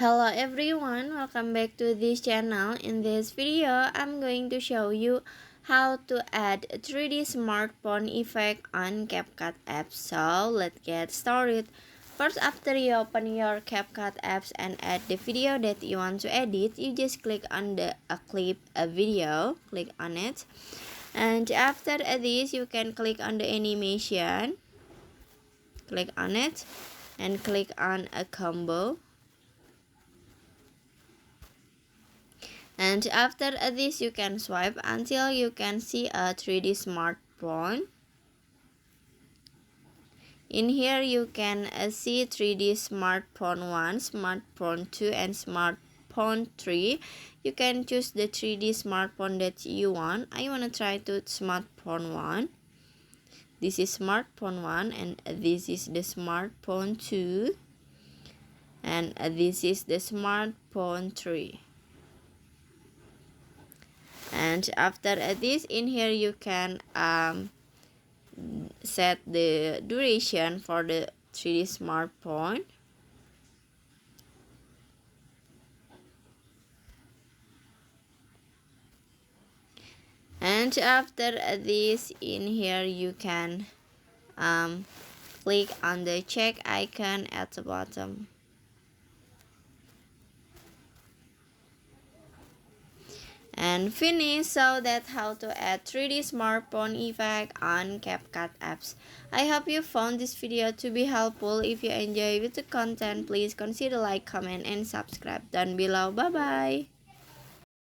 Hello everyone, welcome back to this channel. In this video, I'm going to show you how to add a 3D smartphone effect on CapCut app. So let's get started. First, after you open your CapCut apps and add the video that you want to edit, you just click on the clip a video, click on it. And after this, you can click on the animation, click on it, and click on a combo. And after this, you can swipe until you can see a 3D smartphone. In here, you can see 3D smartphone 1, smartphone 2, and smartphone 3. You can choose the 3D smartphone that you want. I want to try to smartphone 1. This is smartphone 1, and this is the smartphone 2. And this is the smartphone 3. And after this, in here you can set the duration for the 3D smartphone. And after this, in here you can click on the check icon at the bottom. And finish. So that's how to add 3D smartphone effect on CapCut apps. I hope you found this video to be helpful. If you enjoy the content, please consider like, comment, and subscribe down below. Bye bye.